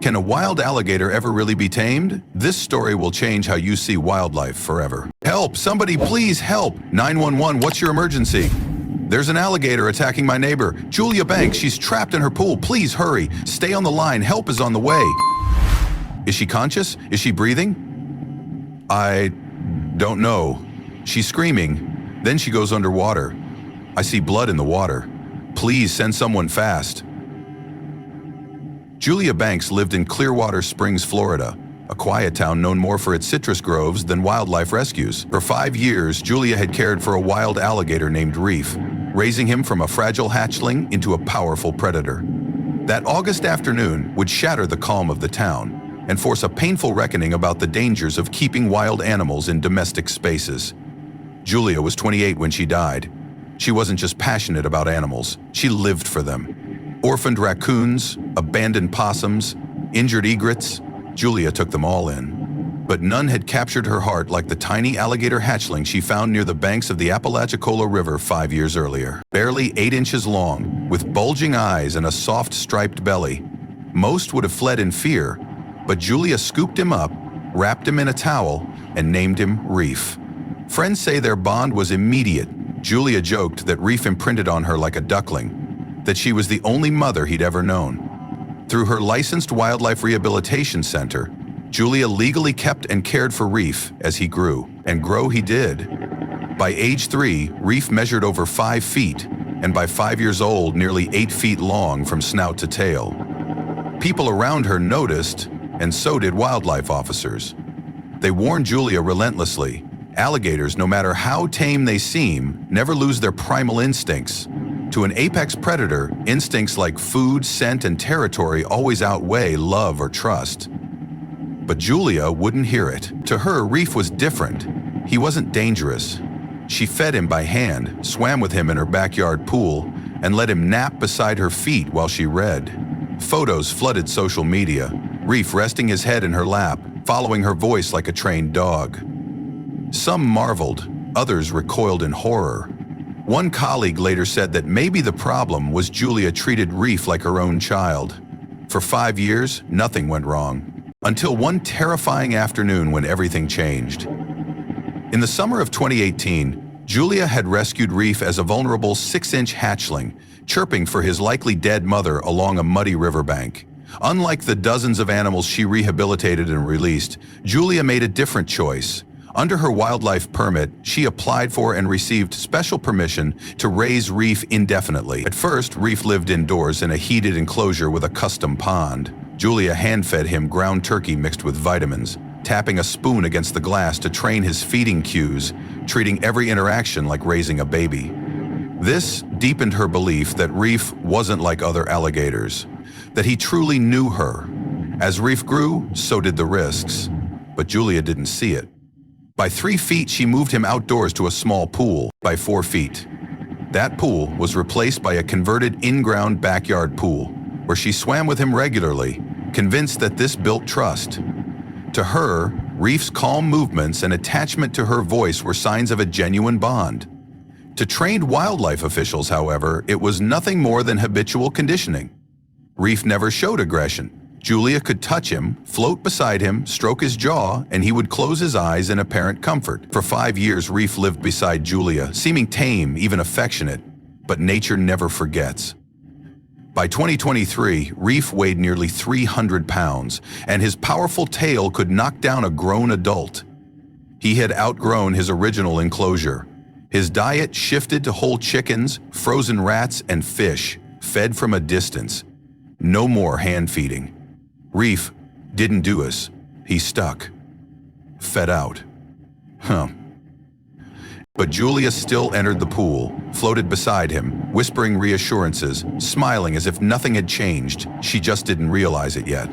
Can a wild alligator ever really be tamed? This story will change how you see wildlife forever. Help! Somebody please help! 911, what's your emergency? There's an alligator attacking my neighbor. Julia Banks, she's trapped in her pool. Please hurry. Stay on the line. Help is on the way. Is she conscious? Is she breathing? I don't know. She's screaming. Then she goes underwater. I see blood in the water. Please send someone fast. Julia Banks lived in Clearwater Springs, Florida, a quiet town known more for its citrus groves than wildlife rescues. For 5 years, Julia had cared for a wild alligator named Reef, raising him from a fragile hatchling into a powerful predator. That August afternoon would shatter the calm of the town and force a painful reckoning about the dangers of keeping wild animals in domestic spaces. Julia was 28 when she died. She wasn't just passionate about animals, she lived for them. Orphaned raccoons, abandoned possums, injured egrets, Julia took them all in. But none had captured her heart like the tiny alligator hatchling she found near the banks of the Apalachicola River 5 years earlier. Barely 8 inches long, with bulging eyes and a soft striped belly. Most would have fled in fear, but Julia scooped him up, wrapped him in a towel, and named him Reef. Friends say their bond was immediate. Julia joked that Reef imprinted on her like a duckling, that she was the only mother he'd ever known. Through her licensed wildlife rehabilitation center, Julia legally kept and cared for Reef as he grew, and grow he did. By age 3, Reef measured over 5 feet, and by 5 years old, nearly 8 feet long from snout to tail. People around her noticed, and so did wildlife officers. They warned Julia relentlessly. Alligators, no matter how tame they seem, never lose their primal instincts. To an apex predator, instincts like food, scent, and territory always outweigh love or trust. But Julia wouldn't hear it. To her, Reef was different. He wasn't dangerous. She fed him by hand, swam with him in her backyard pool, and let him nap beside her feet while she read. Photos flooded social media, Reef resting his head in her lap, following her voice like a trained dog. Some marveled, others recoiled in horror. One colleague later said that maybe the problem was Julia treated Reef like her own child. For 5 years, nothing went wrong. Until one terrifying afternoon when everything changed. In the summer of 2018, Julia had rescued Reef as a vulnerable 6-inch hatchling, chirping for his likely dead mother along a muddy riverbank. Unlike the dozens of animals she rehabilitated and released, Julia made a different choice. Under her wildlife permit, she applied for and received special permission to raise Reef indefinitely. At first, Reef lived indoors in a heated enclosure with a custom pond. Julia hand-fed him ground turkey mixed with vitamins, tapping a spoon against the glass to train his feeding cues, treating every interaction like raising a baby. This deepened her belief that Reef wasn't like other alligators, that he truly knew her. As Reef grew, so did the risks, but Julia didn't see it. By 3 feet, she moved him outdoors to a small pool. By 4 feet, that pool was replaced by a converted in-ground backyard pool, where she swam with him regularly, convinced that this built trust. To her, Reef's calm movements and attachment to her voice were signs of a genuine bond. To trained wildlife officials, however, it was nothing more than habitual conditioning. Reef never showed aggression. Julia could touch him, float beside him, stroke his jaw, and he would close his eyes in apparent comfort. For 5 years, Reef lived beside Julia, seeming tame, even affectionate, but nature never forgets. By 2023, Reef weighed nearly 300 pounds, and his powerful tail could knock down a grown adult. He had outgrown his original enclosure. His diet shifted to whole chickens, frozen rats, and fish, fed from a distance. No more hand feeding. Reef didn't do us. He stuck. Fed out. But Julia still entered the pool, floated beside him, whispering reassurances, smiling as if nothing had changed. She just didn't realize it yet.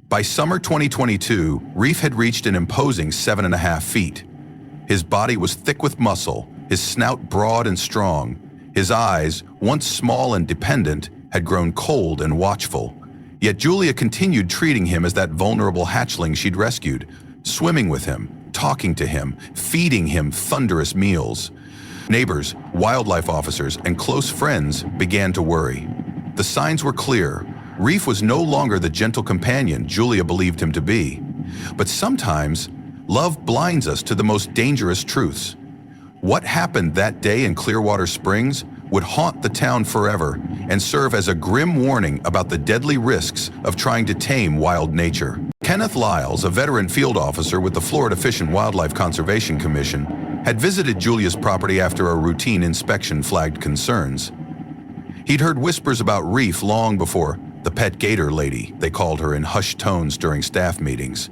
By summer 2022, Reef had reached an imposing 7.5 feet. His body was thick with muscle, his snout broad and strong. His eyes, once small and dependent, had grown cold and watchful. Yet Julia continued treating him as that vulnerable hatchling she'd rescued, swimming with him, talking to him, feeding him thunderous meals. Neighbors, wildlife officers, and close friends began to worry. The signs were clear. Reef was no longer the gentle companion Julia believed him to be. But sometimes, love blinds us to the most dangerous truths. What happened that day in Clearwater Springs would haunt the town forever and serve as a grim warning about the deadly risks of trying to tame wild nature. Kenneth Lyles, a veteran field officer with the Florida Fish and Wildlife Conservation Commission, had visited Julia's property after a routine inspection flagged concerns. He'd heard whispers about Reef long before the pet Gator lady, they called her in hushed tones during staff meetings.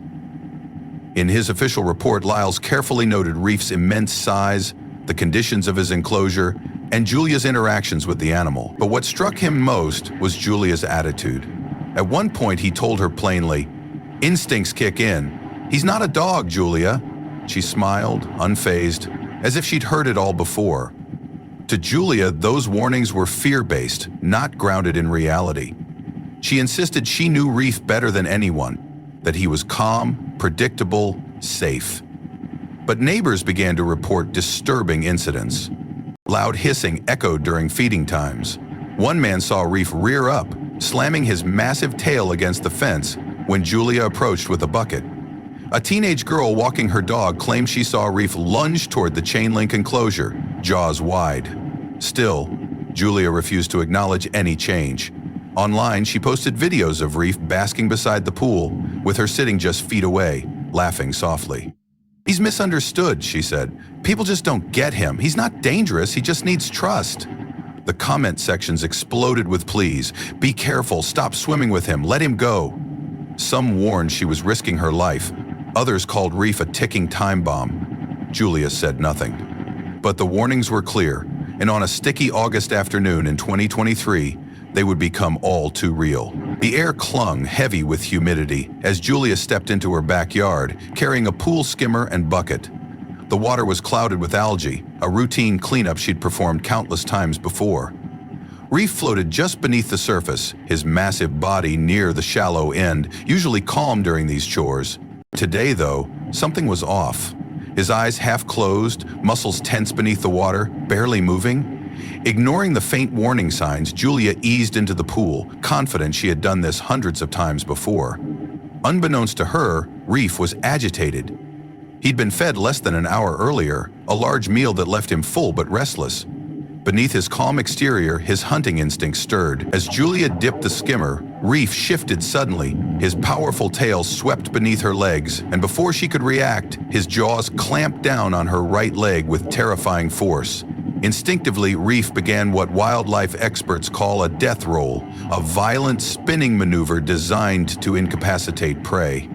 In his official report, Lyles carefully noted Reef's immense size, the conditions of his enclosure, and Julia's interactions with the animal. But what struck him most was Julia's attitude. At one point, he told her plainly, "Instincts kick in. He's not a dog, Julia." She smiled, unfazed, as if she'd heard it all before. To Julia, those warnings were fear-based, not grounded in reality. She insisted she knew Reef better than anyone, that he was calm, predictable, safe. But neighbors began to report disturbing incidents. Loud hissing echoed during feeding times. One man saw Reef rear up, slamming his massive tail against the fence when Julia approached with a bucket. A teenage girl walking her dog claimed she saw Reef lunge toward the chain-link enclosure, jaws wide. Still, Julia refused to acknowledge any change. Online, she posted videos of Reef basking beside the pool, with her sitting just feet away, laughing softly. "He's misunderstood," she said. "People just don't get him. He's not dangerous, he just needs trust." The comment sections exploded with pleas. "Be careful, stop swimming with him, let him go." Some warned she was risking her life. Others called Reef a ticking time bomb. Julia said nothing. But the warnings were clear, and on a sticky August afternoon in 2023, they would become all too real. The air clung heavy with humidity as Julia stepped into her backyard, carrying a pool skimmer and bucket. The water was clouded with algae, a routine cleanup she'd performed countless times before. Reef floated just beneath the surface, his massive body near the shallow end, usually calm during these chores. Today, though, something was off. His eyes half closed, muscles tense beneath the water, barely moving. Ignoring the faint warning signs, Julia eased into the pool, confident she had done this hundreds of times before. Unbeknownst to her, Reef was agitated. He'd been fed less than an hour earlier, a large meal that left him full but restless. Beneath his calm exterior, his hunting instinct stirred. As Julia dipped the skimmer, Reef shifted suddenly. His powerful tail swept beneath her legs, and before she could react, his jaws clamped down on her right leg with terrifying force. Instinctively, Reef began what wildlife experts call a death roll, a violent spinning maneuver designed to incapacitate prey.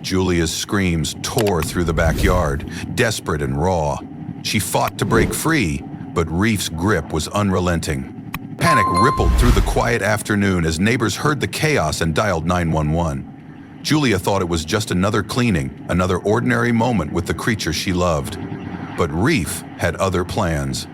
Julia's screams tore through the backyard, desperate and raw. She fought to break free, but Reef's grip was unrelenting. Panic rippled through the quiet afternoon as neighbors heard the chaos and dialed 911. Julia thought it was just another cleaning, another ordinary moment with the creature she loved. But Reef had other plans.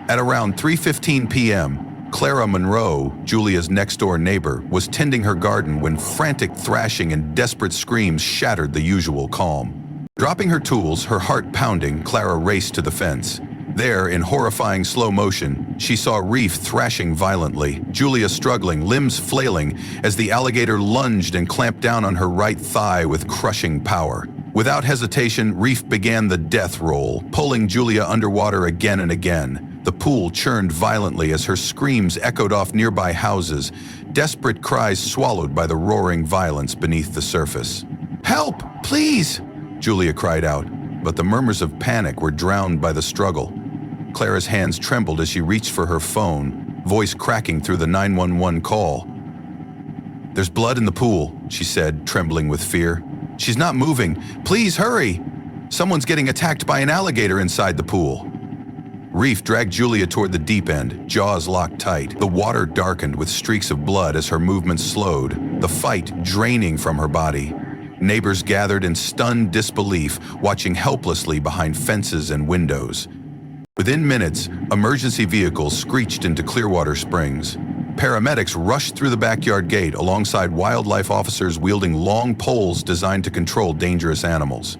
At around 3:15 p.m., Clara Monroe, Julia's next-door neighbor, was tending her garden when frantic thrashing and desperate screams shattered the usual calm. Dropping her tools, her heart pounding, Clara raced to the fence. There, in horrifying slow motion, she saw Reef thrashing violently, Julia struggling, limbs flailing, as the alligator lunged and clamped down on her right thigh with crushing power. Without hesitation, Reef began the death roll, pulling Julia underwater again and again. The pool churned violently as her screams echoed off nearby houses, desperate cries swallowed by the roaring violence beneath the surface. "Help, please!" Julia cried out, but the murmurs of panic were drowned by the struggle. Clara's hands trembled as she reached for her phone, voice cracking through the 911 call. "There's blood in the pool," she said, trembling with fear. "She's not moving. Please hurry! Someone's getting attacked by an alligator inside the pool." Reef dragged Julia toward the deep end, jaws locked tight. The water darkened with streaks of blood as her movements slowed, the fight draining from her body. Neighbors gathered in stunned disbelief, watching helplessly behind fences and windows. Within minutes, emergency vehicles screeched into Clearwater Springs. Paramedics rushed through the backyard gate alongside wildlife officers wielding long poles designed to control dangerous animals.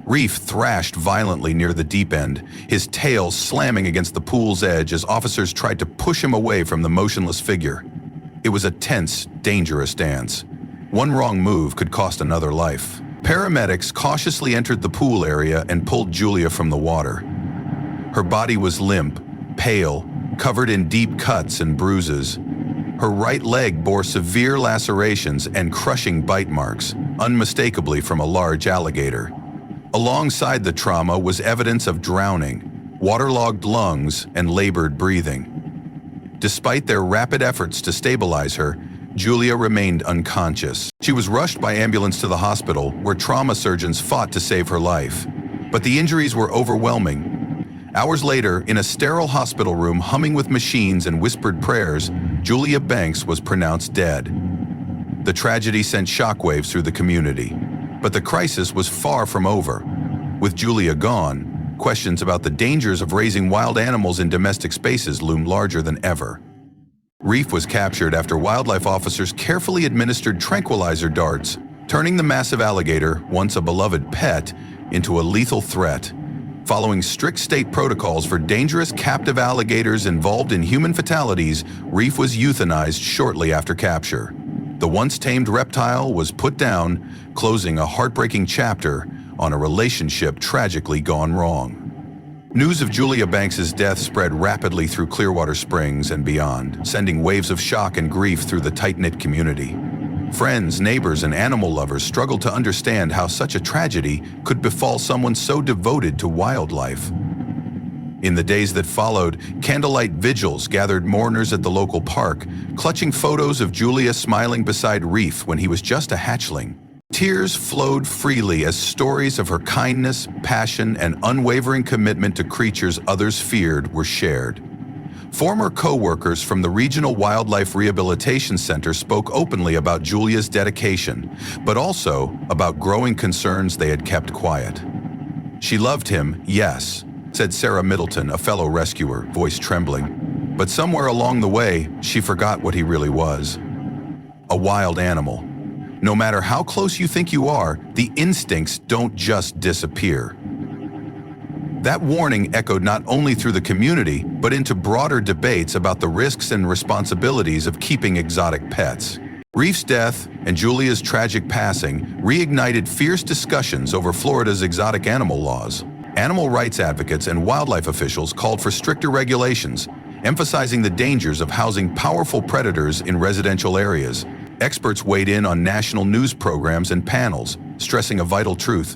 Reef thrashed violently near the deep end, his tail slamming against the pool's edge as officers tried to push him away from the motionless figure. It was a tense, dangerous dance. One wrong move could cost another life. Paramedics cautiously entered the pool area and pulled Julia from the water. Her body was limp, pale, covered in deep cuts and bruises. Her right leg bore severe lacerations and crushing bite marks, unmistakably from a large alligator. Alongside the trauma was evidence of drowning, waterlogged lungs, and labored breathing. Despite their rapid efforts to stabilize her, Julia remained unconscious. She was rushed by ambulance to the hospital, where trauma surgeons fought to save her life. But the injuries were overwhelming. Hours later, in a sterile hospital room humming with machines and whispered prayers, Julia Banks was pronounced dead. The tragedy sent shockwaves through the community. But the crisis was far from over. With Julia gone, questions about the dangers of raising wild animals in domestic spaces loomed larger than ever. Reef was captured after wildlife officers carefully administered tranquilizer darts, turning the massive alligator, once a beloved pet, into a lethal threat. Following strict state protocols for dangerous captive alligators involved in human fatalities, Reef was euthanized shortly after capture. The once tamed reptile was put down, closing a heartbreaking chapter on a relationship tragically gone wrong. News of Julia Banks's death spread rapidly through Clearwater Springs and beyond, sending waves of shock and grief through the tight-knit community. Friends, neighbors, and animal lovers struggled to understand how such a tragedy could befall someone so devoted to wildlife. In the days that followed, candlelight vigils gathered mourners at the local park, clutching photos of Julia smiling beside Reef when he was just a hatchling. Tears flowed freely as stories of her kindness, passion, and unwavering commitment to creatures others feared were shared. Former co-workers from the Regional Wildlife Rehabilitation Center spoke openly about Julia's dedication, but also about growing concerns they had kept quiet. "She loved him, yes," said Sarah Middleton, a fellow rescuer, voice trembling. "But somewhere along the way, she forgot what he really was. A wild animal. No matter how close you think you are, the instincts don't just disappear." That warning echoed not only through the community, but into broader debates about the risks and responsibilities of keeping exotic pets. Reef's death and Julia's tragic passing reignited fierce discussions over Florida's exotic animal laws. Animal rights advocates and wildlife officials called for stricter regulations, emphasizing the dangers of housing powerful predators in residential areas. Experts weighed in on national news programs and panels, stressing a vital truth: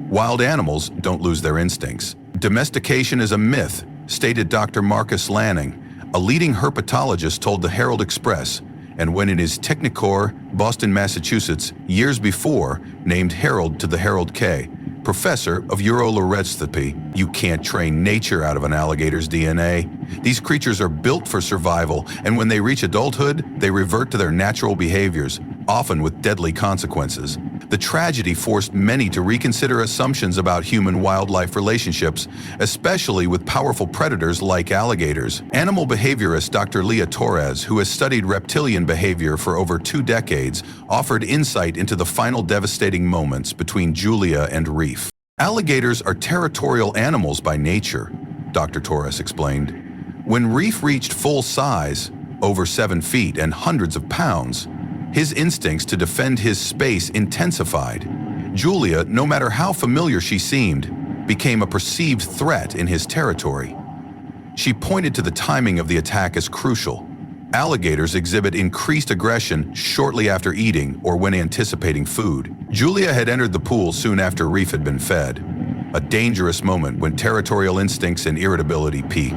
wild animals don't lose their instincts. Domestication is a myth, stated Dr. Marcus Lanning, a leading herpetologist, told the Herald Express, and when in his Technicore, Boston, Massachusetts, years before, named Herald to the Herald K. Professor of urolorethoscopy, "You can't train nature out of an alligator's DNA. These creatures are built for survival, and when they reach adulthood, they revert to their natural behaviors, often with deadly consequences." The tragedy forced many to reconsider assumptions about human-wildlife relationships, especially with powerful predators like alligators. Animal behaviorist Dr. Leah Torres, who has studied reptilian behavior for over 2 decades, offered insight into the final devastating moments between Julia and Reef. "Alligators are territorial animals by nature," Dr. Torres explained. "When Reef reached full size, over 7 feet and hundreds of pounds, his instincts to defend his space intensified. Julia, no matter how familiar she seemed, became a perceived threat in his territory." She pointed to the timing of the attack as crucial. Alligators exhibit increased aggression shortly after eating or when anticipating food. Julia had entered the pool soon after Reef had been fed, a dangerous moment when territorial instincts and irritability peak.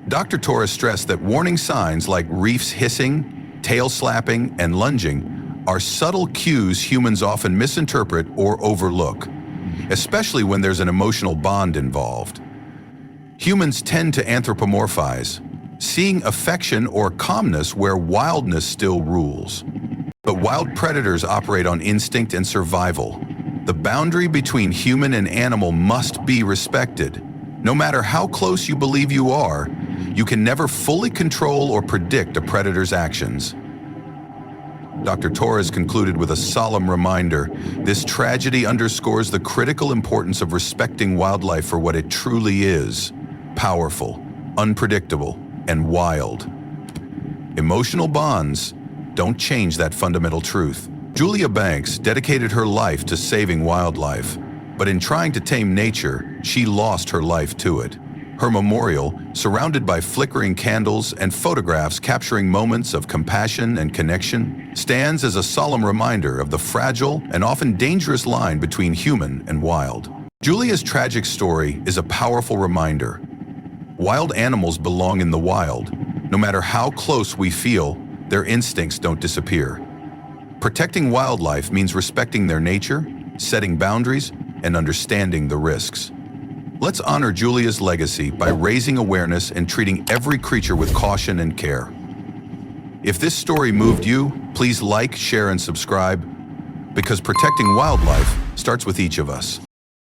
Dr. Torres stressed that warning signs like Reef's hissing, tail slapping, and lunging are subtle cues humans often misinterpret or overlook, especially when there's an emotional bond involved. Humans tend to anthropomorphize, seeing affection or calmness where wildness still rules. But wild predators operate on instinct and survival. The boundary between human and animal must be respected. No matter how close you believe you are, you can never fully control or predict a predator's actions. Dr. Torres concluded with a solemn reminder: this tragedy underscores the critical importance of respecting wildlife for what it truly is: powerful, unpredictable, and wild. Emotional bonds don't change that fundamental truth. Julia Banks dedicated her life to saving wildlife, but in trying to tame nature, she lost her life to it. Her memorial, surrounded by flickering candles and photographs capturing moments of compassion and connection, stands as a solemn reminder of the fragile and often dangerous line between human and wild. Julia's tragic story is a powerful reminder. Wild animals belong in the wild. No matter how close we feel, their instincts don't disappear. Protecting wildlife means respecting their nature, setting boundaries, and understanding the risks. Let's honor Julia's legacy by raising awareness and treating every creature with caution and care. If this story moved you, please like, share, and subscribe, because protecting wildlife starts with each of us.